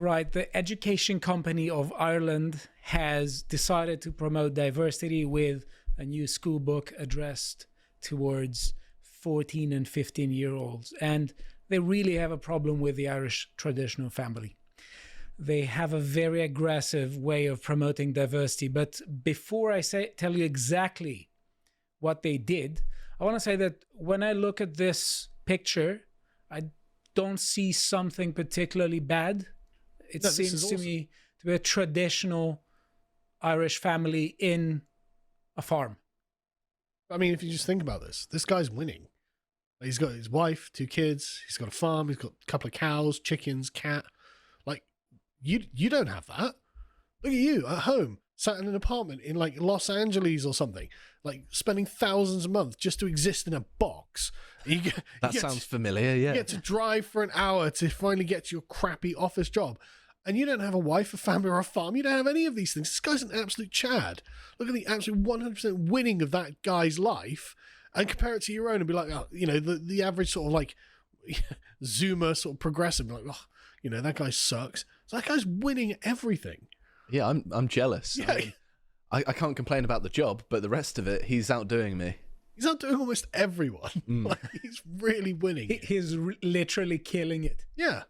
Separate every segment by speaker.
Speaker 1: Right. The Education Company of Ireland has decided to promote diversity with a new school book addressed towards 14 and 15-year-olds. And they really have a problem with the Irish traditional family. They have a very aggressive way of promoting diversity. But before I tell you exactly what they did, I want to say that when I look at this picture, I don't see something particularly bad. It seems to me to be a traditional Irish family in a farm.
Speaker 2: I mean, if you just think about this guy's winning. He's got his wife, 2 kids. He's got a farm. He's got a couple of cows, chickens, cat. Like, you don't have that. Look at you at home, sat in an apartment in like Los Angeles or something, like spending thousands a month just to exist in a box.
Speaker 3: That sounds familiar, yeah.
Speaker 2: You get to drive for an hour to finally get to your crappy office job. And you don't have a wife, a family, or a farm. You don't have any of these things. This guy's an absolute Chad. Look at the absolute 100% winning of that guy's life and compare it to your own and be like, oh, you know, the average sort of like Zoomer sort of progressive, like, oh, you know, that guy sucks. So that guy's winning everything.
Speaker 3: Yeah, I'm jealous.
Speaker 2: Yeah.
Speaker 3: I mean, I can't complain about the job, but the rest of it, he's outdoing me.
Speaker 2: He's outdoing almost everyone. Like, he's really winning.
Speaker 1: He's literally killing it.
Speaker 2: Yeah.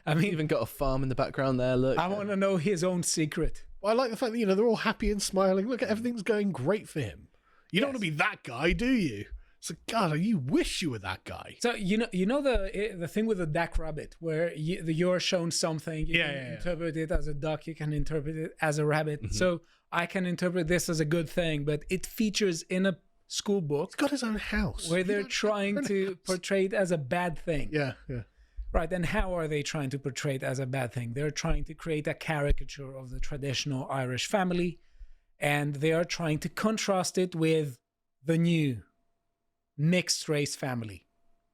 Speaker 1: I mean,
Speaker 3: Even got a farm in the background there, look.
Speaker 1: I want to know his own secret.
Speaker 2: Well, I like the fact that, you know, they're all happy and smiling. Look, everything's going great for him. You don't want to be that guy, do you? So, God, you wish you were that guy.
Speaker 1: So you know the thing with the duck rabbit, where you're shown something, you can interpret it as a duck, you can interpret it as a rabbit. Mm-hmm. So I can interpret this as a good thing, but it features in a school book.
Speaker 2: He's got his own house
Speaker 1: where they're trying to portray it as a bad thing.
Speaker 2: Yeah.
Speaker 1: Right, and how are they trying to portray it as a bad thing? They're trying to create a caricature of the traditional Irish family, and they are trying to contrast it with the new mixed race family.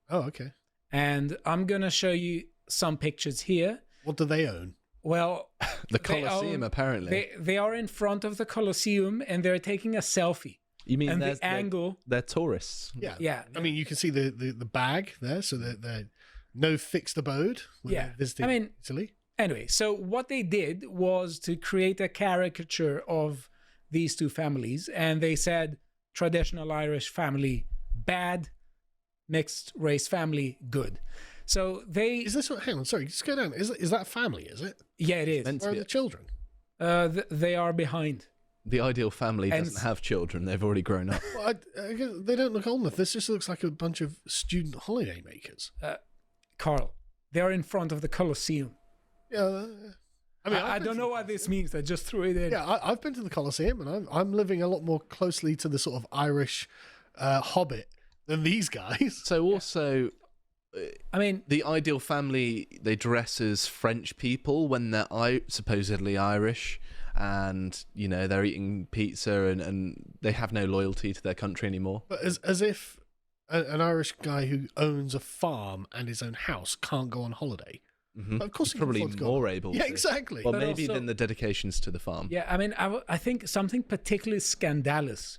Speaker 2: Oh, okay.
Speaker 1: And I'm going to show you some pictures here.
Speaker 2: What do they own?
Speaker 1: Well,
Speaker 3: the Colosseum, apparently.
Speaker 1: They are in front of the Colosseum, and they're taking a selfie.
Speaker 3: You mean
Speaker 1: and the angle?
Speaker 3: They're tourists.
Speaker 2: Yeah. I mean, you can see the bag there, so they're no fixed abode when they're visiting Italy.
Speaker 1: Anyway, so what they did was to create a caricature of these two families, and they said traditional Irish family bad, mixed race family good. So they
Speaker 2: is this what? Hang on, sorry, just go down. Is that family? Is it?
Speaker 1: Yeah, it is.
Speaker 2: Where are the children?
Speaker 1: They are behind.
Speaker 3: The ideal family doesn't have children; they've already grown up.
Speaker 2: Well, they don't look old enough. This just looks like a bunch of student holiday makers.
Speaker 1: Carl, they are in front of the Colosseum.
Speaker 2: Yeah. I mean,
Speaker 1: I don't know what this means. I just threw it in.
Speaker 2: Yeah, I've been to the Colosseum, and I'm living a lot more closely to the sort of Irish hobbit than these guys.
Speaker 3: So also,
Speaker 1: I mean,
Speaker 3: the ideal family, they dress as French people when they're supposedly Irish, and you know they're eating pizza and they have no loyalty to their country anymore.
Speaker 2: But as if an Irish guy who owns a farm and his own house can't go on holiday.
Speaker 3: Mm-hmm.
Speaker 2: Of course,
Speaker 3: he's probably more able.
Speaker 2: Yeah,
Speaker 3: to.
Speaker 2: exactly.
Speaker 3: Well,
Speaker 1: But
Speaker 3: maybe
Speaker 1: also,
Speaker 3: then the dedications to the farm.
Speaker 1: Yeah, I mean, I think something particularly scandalous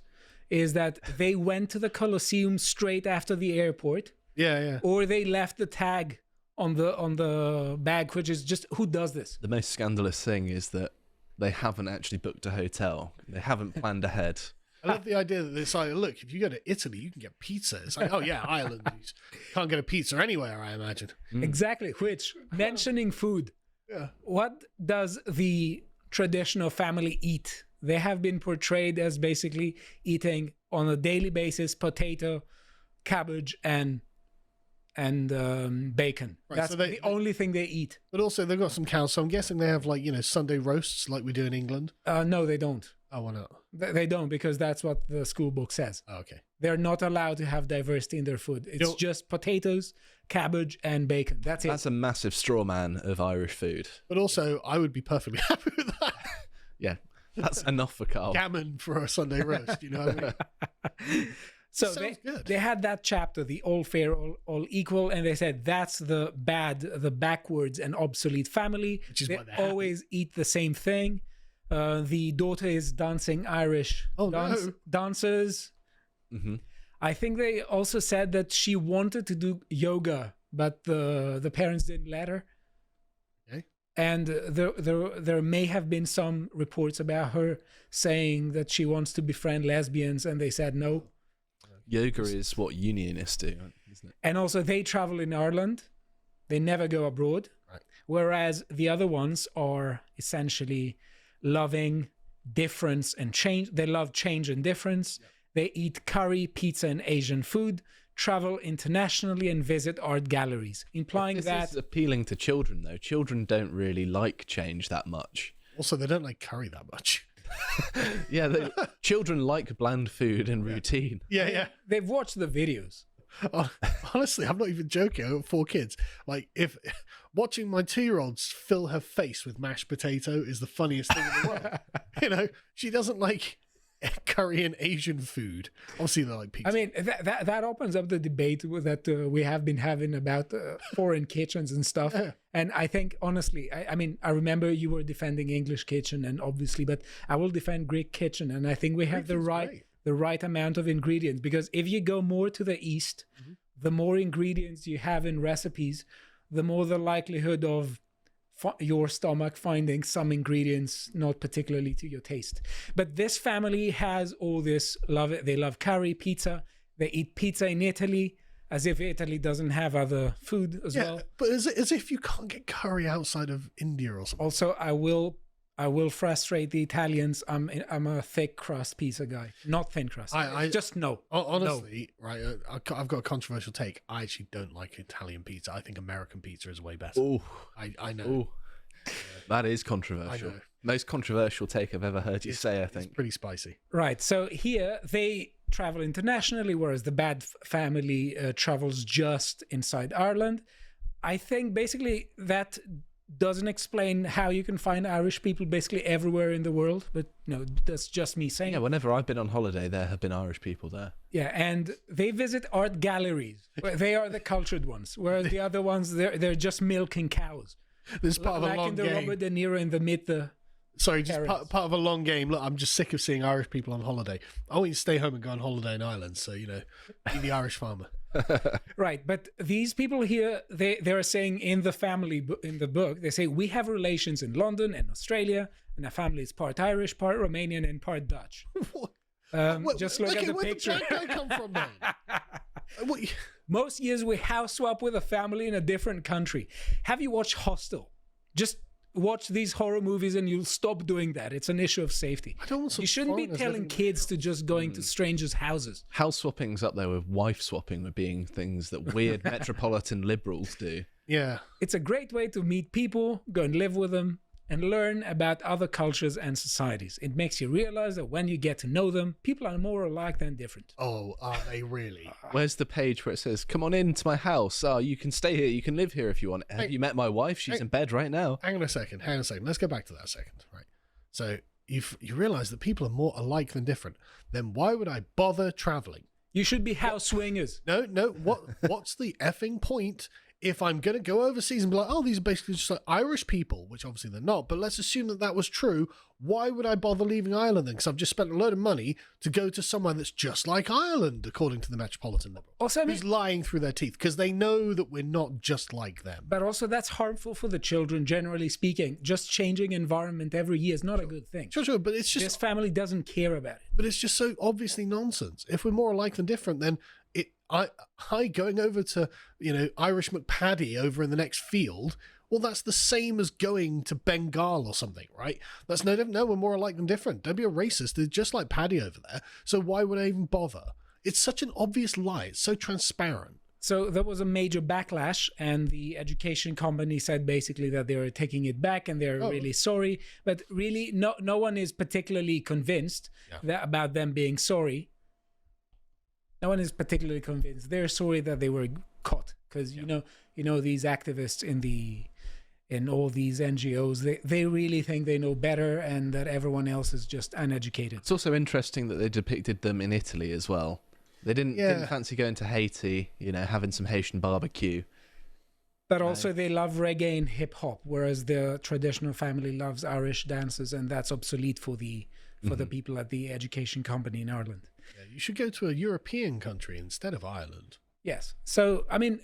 Speaker 1: is that they went to the Colosseum straight after the airport.
Speaker 2: Yeah.
Speaker 1: Or they left the tag on the bag, which is just, who does this?
Speaker 3: The most scandalous thing is that they haven't actually booked a hotel. They haven't planned ahead.
Speaker 2: I love the idea that it's like, look, if you go to Italy, you can get pizza. It's like, oh yeah, Ireland, you can't get a pizza anywhere, I imagine.
Speaker 1: Exactly. Which, mentioning food, what does the traditional family eat? They have been portrayed as basically eating on a daily basis potato, cabbage, and bacon.
Speaker 2: Right,
Speaker 1: That's
Speaker 2: so
Speaker 1: the only thing they eat.
Speaker 2: But also they've got some cows, so I'm guessing they have like, you know, Sunday roasts like we do in England.
Speaker 1: No, they don't.
Speaker 2: Oh, why not?
Speaker 1: They don't, because that's what the school book says.
Speaker 2: Oh, okay.
Speaker 1: They're not allowed to have diversity in their food. It's just potatoes, cabbage, and bacon. That's it.
Speaker 3: That's a massive straw man of Irish food.
Speaker 2: But also, I would be perfectly happy with that.
Speaker 3: Yeah, that's enough for Carl.
Speaker 2: Gammon for a Sunday roast, you know what I mean?
Speaker 1: So
Speaker 2: good.
Speaker 1: they had that chapter, the all fair, all equal, and they said that's the backwards and obsolete family.
Speaker 2: Which is
Speaker 1: they
Speaker 2: why they're
Speaker 1: always eat the same thing. The daughter is dancing Irish dances.
Speaker 3: Mm-hmm.
Speaker 1: I think they also said that she wanted to do yoga, but the parents didn't let her. And there may have been some reports about her saying that she wants to befriend lesbians, and they said no.
Speaker 3: Yoga is what unionists do, isn't it?
Speaker 1: And also, they travel in Ireland. They never go abroad.
Speaker 2: Right.
Speaker 1: Whereas the other ones are essentially loving difference and change. They love change and difference. Yep. They eat curry, pizza, and Asian food, travel internationally, and visit art galleries, implying that...
Speaker 3: This is appealing to children, though. Children don't really like change that much.
Speaker 2: Also, they don't like curry that much.
Speaker 3: Yeah, children like bland food and routine.
Speaker 2: Yeah.
Speaker 1: They've watched the videos.
Speaker 2: Honestly, I'm not even joking. I've got 4 kids. Like, if watching my 2-year-olds fill her face with mashed potato is the funniest thing in the world. You know, she doesn't like curry and Asian food. Obviously, they like pizza.
Speaker 1: I mean, that opens up the debate that we have been having about foreign kitchens and stuff.
Speaker 2: Yeah.
Speaker 1: And I think, honestly, I mean, I remember you were defending English kitchen, and obviously, but I will defend Greek kitchen, and I think we have the right amount of ingredients, because if you go more to the east, the more ingredients you have in recipes, the more the likelihood of your stomach finding some ingredients not particularly to your taste. But this family has all this love. They love curry, pizza. They eat pizza in Italy, as if Italy doesn't have other food as well.
Speaker 2: But as if you can't get curry outside of India or something.
Speaker 1: Also, I will frustrate the Italians. I'm a thick crust pizza guy, not thin crust. Just no.
Speaker 2: Honestly, no. Right? I've got a controversial take. I actually don't like Italian pizza. I think American pizza is way better.
Speaker 3: Oh,
Speaker 2: I know.
Speaker 3: Ooh. That is controversial. Most controversial take I've ever heard you say, I think.
Speaker 2: It's pretty spicy.
Speaker 1: Right. So here they travel internationally, whereas the bad family travels just inside Ireland. I think basically that doesn't explain how you can find Irish people basically everywhere in the world, but no, that's just me saying.
Speaker 3: Yeah, whenever I've been on holiday, there have been Irish people there.
Speaker 1: Yeah, and they visit art galleries. They are the cultured ones, whereas the other ones, they're just milking cows.
Speaker 2: This is part of a long
Speaker 1: like in the
Speaker 2: game.
Speaker 1: Robert De Niro in the Myth.
Speaker 2: Sorry, just part of a long game. Look, I'm just sick of seeing Irish people on holiday. I want you to stay home and go on holiday in Ireland. So, you know, be the Irish farmer.
Speaker 1: Right, but these people here, they're saying in the book, they say, we have relations in London and Australia, and our family is part Irish, part Romanian, and part Dutch. Just look at the picture.
Speaker 2: Where did that guy come from then?
Speaker 1: Most years we house swap with a family in a different country. Have you watched Hostel? Just watch these horror movies and you'll stop doing that. It's an issue of safety. You shouldn't be telling kids to just going to strangers' houses.
Speaker 3: House swapping's up there with wife swapping, with being things that weird metropolitan liberals do.
Speaker 2: Yeah.
Speaker 1: It's a great way to meet people, go and live with them, and learn about other cultures and societies. It makes you realize that when you get to know them, people are more alike than different.
Speaker 2: Oh, are they really?
Speaker 3: Where's the page where it says, come on into my house. Oh, you can stay here. You can live here if you want. Have you met my wife? She's in bed right now.
Speaker 2: Hang on a second. Let's go back to that a second. Right. So you realize that people are more alike than different. Then why would I bother traveling?
Speaker 1: You should be house swingers.
Speaker 2: No. What's the effing point? If I'm going to go overseas and be like, oh, these are basically just like Irish people, which obviously they're not, but let's assume that was true, why would I bother leaving Ireland then? Because I've just spent a load of money to go to somewhere that's just like Ireland, according to the Metropolitan Liberal.
Speaker 1: Also,
Speaker 2: who's lying through their teeth, because they know that we're not just like them.
Speaker 1: But also that's harmful for the children, generally speaking. Just changing environment every year is not a good thing.
Speaker 2: Sure, but it's just...
Speaker 1: This family doesn't care about it.
Speaker 2: But it's just so obviously nonsense. If we're more alike than different, then... I going over to, Irish McPaddy over in the next field, well, that's the same as going to Bengal or something, right? That's no different. No, we're more alike than different. Don't be a racist. They're just like Paddy over there. So why would I even bother? It's such an obvious lie. It's so transparent.
Speaker 1: So there was a major backlash, and the education company said basically that they're taking it back and they're really sorry. But really, no one is particularly convinced about them being sorry. No one is particularly convinced. They're sorry that they were caught, because you know these activists in all these NGOs, they really think they know better and that everyone else is just uneducated.
Speaker 3: It's also interesting that they depicted them in Italy as well. They didn't fancy going to Haiti, having some Haitian barbecue.
Speaker 1: But also they love reggae and hip hop, whereas the traditional family loves Irish dances, and that's obsolete for the people at the education company in Ireland.
Speaker 2: Yeah, you should go to a European country instead of Ireland.
Speaker 1: Yes. So, I mean,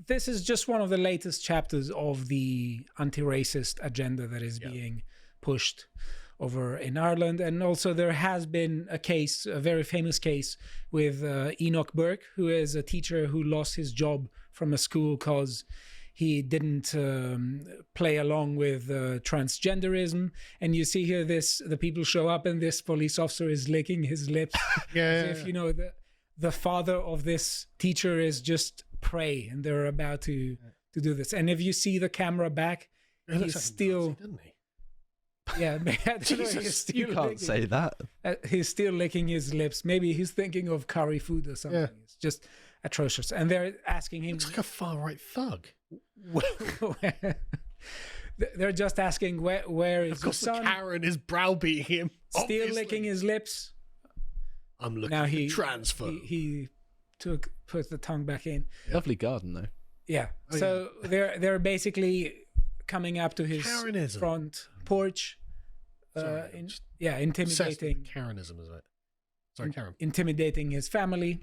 Speaker 1: this is just one of the latest chapters of the anti-racist agenda that is being pushed over in Ireland. And also there has been a case, a very famous case with Enoch Burke, who is a teacher who lost his job from a school because he didn't play along with transgenderism. And you see here the people show up and this police officer is licking his lips. As if, you know, the father of this teacher is just prey and they're about to do this. And if you see the camera back, he's still...
Speaker 2: Nazi, doesn't he?
Speaker 1: Yeah,
Speaker 3: Jesus, you can't say that.
Speaker 1: He's still licking his lips. Maybe he's thinking of curry food or something.
Speaker 2: Yeah.
Speaker 1: It's just atrocious. And they're asking him...
Speaker 2: Looks like a far-right thug.
Speaker 1: They're just asking, where is your son?
Speaker 2: Karen is browbeating him.
Speaker 1: Still
Speaker 2: obviously.
Speaker 1: licking his lips.
Speaker 2: I'm looking
Speaker 1: Now
Speaker 2: for transfer.
Speaker 1: He put the tongue back in.
Speaker 3: Lovely garden, though.
Speaker 1: Yeah. So they're basically coming up to his
Speaker 2: Karenism.
Speaker 1: front porch. Intimidating.
Speaker 2: Karenism, is it? Sorry, Karen.
Speaker 1: Intimidating his family.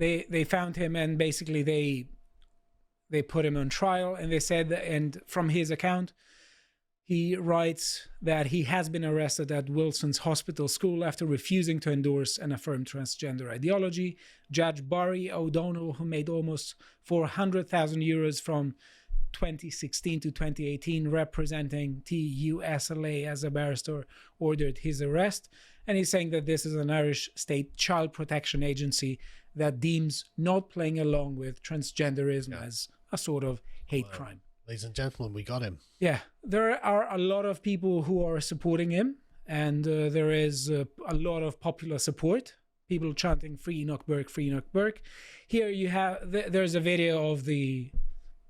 Speaker 1: Yep. They found him and basically they put him on trial, and they said and from his account, he writes that he has been arrested at Wilson's Hospital School after refusing to endorse and affirm transgender ideology. Judge Barry O'Donnell, who made almost 400,000 euros from 2016 to 2018 representing TUSLA as a barrister, ordered his arrest. And he's saying that this is an Irish state child protection agency that deems not playing along with transgenderism as a sort of hate crime.
Speaker 2: Ladies and gentlemen, we got him.
Speaker 1: Yeah, there are a lot of people who are supporting him, and there is a lot of popular support. People chanting "Free Enoch Burke, Free Enoch Burke." Here you have there's a video of the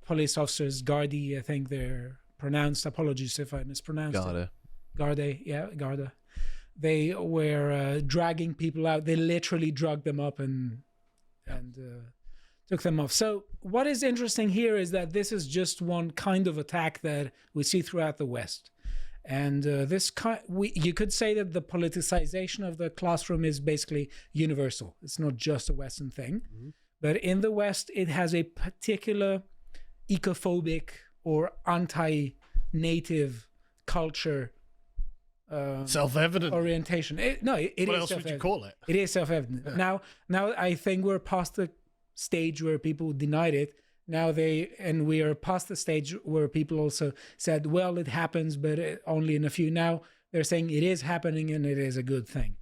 Speaker 1: police officers, Gardaí, I think they're pronounced. Apologies if I mispronounced it. Garda. They were dragging people out. They literally dragged them up and took them off. So what is interesting here is that this is just one kind of attack that we see throughout the West. And you could say that the politicization of the classroom is basically universal. It's not just a Western thing. Mm-hmm. But in the West, it has a particular ecophobic or anti-native culture
Speaker 2: self-evident
Speaker 1: orientation. What
Speaker 2: else would you call it?
Speaker 1: It is self-evident. Yeah. Now I think we're past the stage where people denied it. We are past the stage where people also said, well, it happens, but only in a few. Now they're saying it is happening and it is a good thing.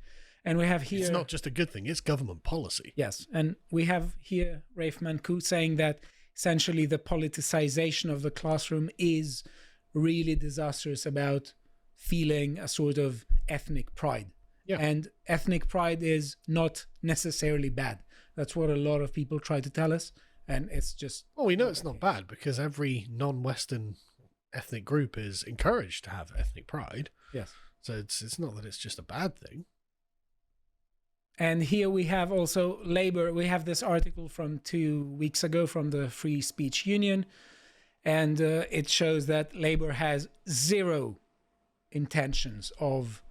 Speaker 1: And we have here...
Speaker 2: It's not just a good thing, it's government policy.
Speaker 1: Yes. And we have here Rafe Mancoot saying that essentially the politicization of the classroom is really disastrous about feeling a sort of ethnic pride. Yeah. And ethnic pride is not necessarily bad. That's what a lot of people try to tell us. And it's just...
Speaker 2: Well, we know it's not bad because every non-Western ethnic group is encouraged to have ethnic pride.
Speaker 1: Yes.
Speaker 2: So it's not that it's just a bad thing.
Speaker 1: And here we have also Labour. We have this article from 2 weeks ago from the Free Speech Union. And it shows that Labour has zero intentions of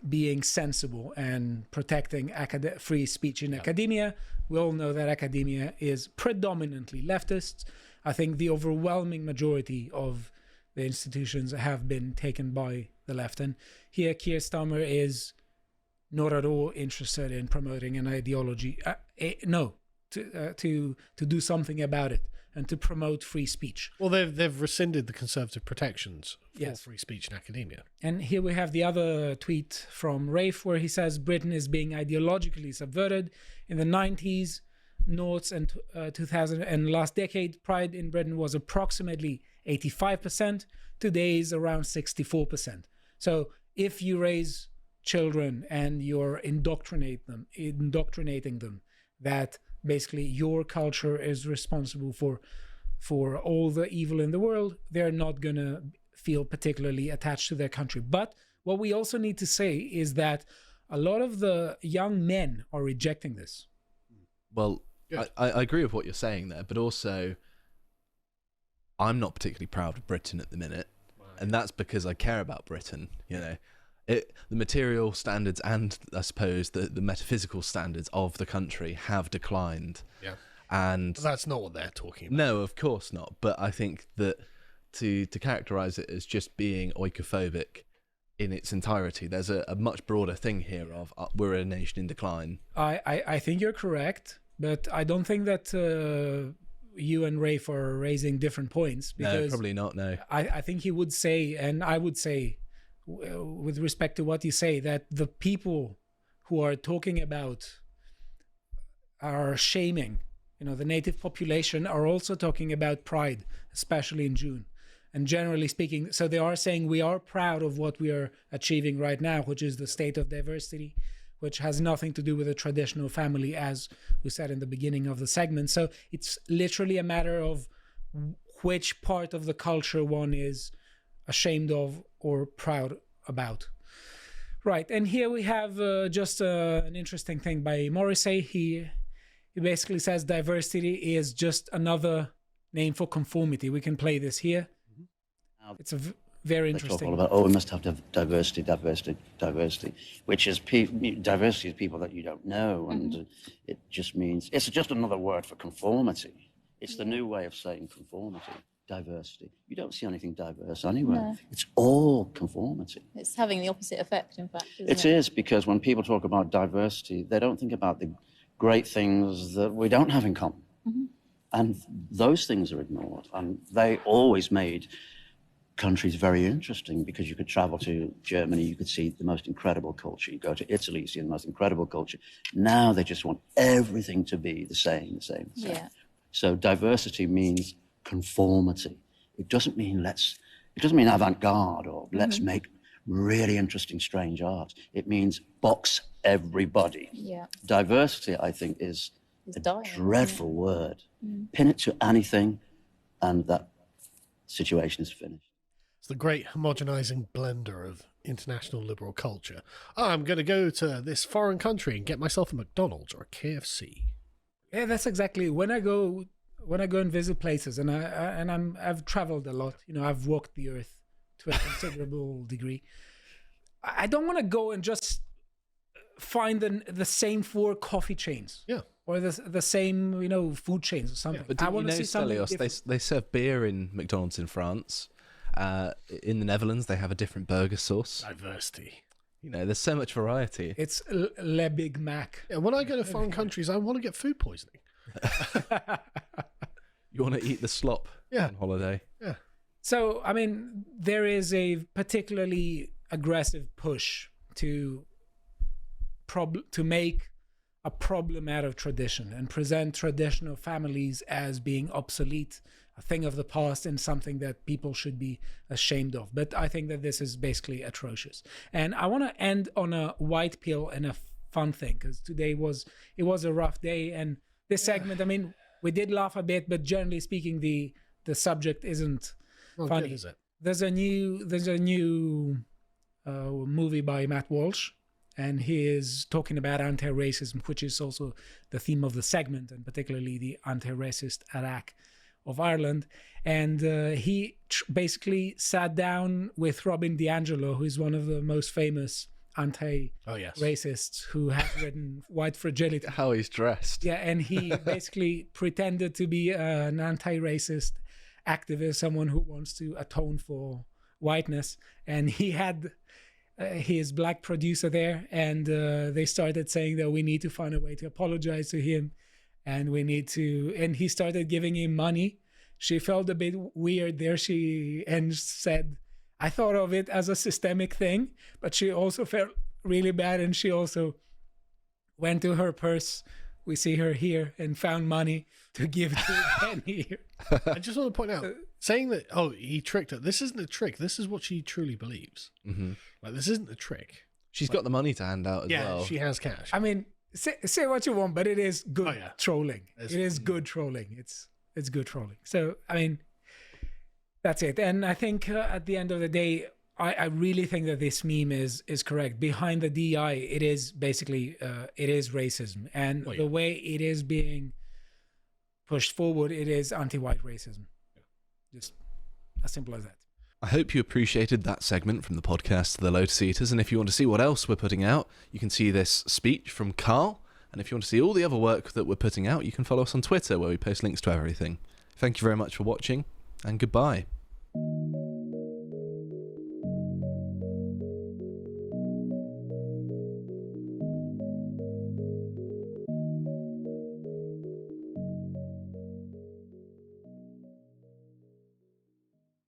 Speaker 1: being sensible and protecting free speech in academia. We all know that academia is predominantly leftists. I think the overwhelming majority of the institutions have been taken by the left. And here Keir Starmer is not at all interested in promoting an ideology. To do something about it and to promote free speech.
Speaker 2: Well, they've rescinded the conservative protections for
Speaker 1: yes.
Speaker 2: free speech in academia.
Speaker 1: And here we have the other tweet from Rafe where he says Britain is being ideologically subverted. In the 90s, noughts and 2000 and last decade, pride in Britain was approximately 85%. Today is around 64%. So if you raise children and you're indoctrinating them that basically your culture is responsible for all the evil in the world, they're not going to feel particularly attached to their country. But what we also need to say is that a lot of the young men are rejecting this.
Speaker 3: Well, I agree with what you're saying there, but also I'm not particularly proud of Britain at the minute. Right. And that's because I care about Britain, you know. The material standards and I suppose the metaphysical standards of the country have declined.
Speaker 2: Yeah.
Speaker 3: And
Speaker 2: That's not what they're talking about.
Speaker 3: no, of course not. But I think that to characterize it as just being oikophobic in its entirety, there's a much broader thing here of we're a nation in decline.
Speaker 1: I think you're correct, but I don't think that you and Rafe are raising different points. Because
Speaker 3: No, probably not. No.
Speaker 1: I think he would say, and I would say, with respect to what you say, that the people who are talking about are shaming, the native population are also talking about pride, especially in June. And generally speaking, so they are saying we are proud of what we are achieving right now, which is the state of diversity, which has nothing to do with a traditional family, as we said in the beginning of the segment. So it's literally a matter of which part of the culture one is ashamed of or proud about. Right, and here we have just an interesting thing by Morrissey. He basically says diversity is just another name for conformity. We can play this here. It's a very interesting.
Speaker 4: All about, we must have diversity, which is diversity is people that you don't know, and it just means it's just another word for conformity. It's the new way of saying conformity, diversity. You don't see anything diverse anywhere.
Speaker 5: No.
Speaker 4: It's all conformity.
Speaker 5: It's having the opposite effect, in fact. Isn't
Speaker 4: It is, because when people talk about diversity, they don't think about the great things that we don't have in common. And those things are ignored. And they always made countries very interesting, because you could travel to Germany, you could see the most incredible culture. You go to Italy, you see the most incredible culture. Now they just want everything to be the same.
Speaker 5: Yeah.
Speaker 4: So diversity means conformity. It doesn't mean avant-garde or let's make really interesting, strange art. It means box everybody.
Speaker 5: Yeah.
Speaker 4: Diversity, I think, is
Speaker 5: It's
Speaker 4: a
Speaker 5: dying,
Speaker 4: dreadful word. Pin it to anything, and that situation is finished.
Speaker 2: It's the great homogenizing blender of international liberal culture. I'm going to go to this foreign country and get myself a McDonald's or a KFC.
Speaker 1: Yeah, that's exactly when I go and visit places, and I've traveled a lot. I've walked the earth to a considerable degree. I don't want to go and just find the same 4 coffee chains.
Speaker 2: Yeah.
Speaker 1: Or the same, food chains or something.
Speaker 3: But
Speaker 1: I want to see something
Speaker 3: Stelios,
Speaker 1: different.
Speaker 3: they serve beer in McDonald's in France. In the Netherlands, they have a different burger sauce.
Speaker 2: Diversity.
Speaker 3: There's so much variety.
Speaker 1: It's Le Big Mac.
Speaker 2: Yeah, when I go to foreign countries, I want to get food poisoning.
Speaker 3: You want to eat the slop
Speaker 2: Yeah.
Speaker 3: on holiday.
Speaker 2: Yeah.
Speaker 1: So, there is a particularly aggressive push to make a problem out of tradition and present traditional families as being obsolete, a thing of the past, and something that people should be ashamed of. But I think that this is basically atrocious. And I want to end on a white pill and a fun thing, because today was a rough day. And this segment, we did laugh a bit, but generally speaking, the subject isn't funny.
Speaker 2: Good, is it?
Speaker 1: There's a new movie by Matt Walsh, and he is talking about anti-racism, which is also the theme of the segment, and particularly the anti-racist Iraq of Ireland. And he basically sat down with Robin DiAngelo, who is one of the most famous anti-racists who has written White Fragility.
Speaker 3: How he's dressed.
Speaker 1: Yeah, and he basically pretended to be an anti-racist activist, someone who wants to atone for whiteness. And he had his black producer there, and they started saying that we need to find a way to apologize to him, and he started giving him money. She felt a bit weird there. She said, I thought of it as a systemic thing, but she also felt really bad, and she also went to her purse. We see her here, and found money to give to Penny.
Speaker 2: I just want to point out, saying that, he tricked her. This isn't a trick. This is what she truly believes.
Speaker 3: Mm-hmm.
Speaker 2: Like, this isn't a trick.
Speaker 3: She's got the money to hand out as well.
Speaker 2: Yeah, she has cash.
Speaker 1: Say what you want, but it is good trolling.
Speaker 2: It's
Speaker 1: It is good trolling. It's good trolling. So, that's it. And I think at the end of the day, I really think that this meme is correct. Behind the DI, it is basically, it is racism. And the way it is being pushed forward, it is anti-white racism. Just as simple as that.
Speaker 3: I hope you appreciated that segment from the podcast The Lotus Eaters, and if you want to see what else we're putting out, you can see this speech from Carl, And if you want to see all the other work that we're putting out, you can follow us on Twitter, where we post links to everything. Thank you very much for watching, and goodbye.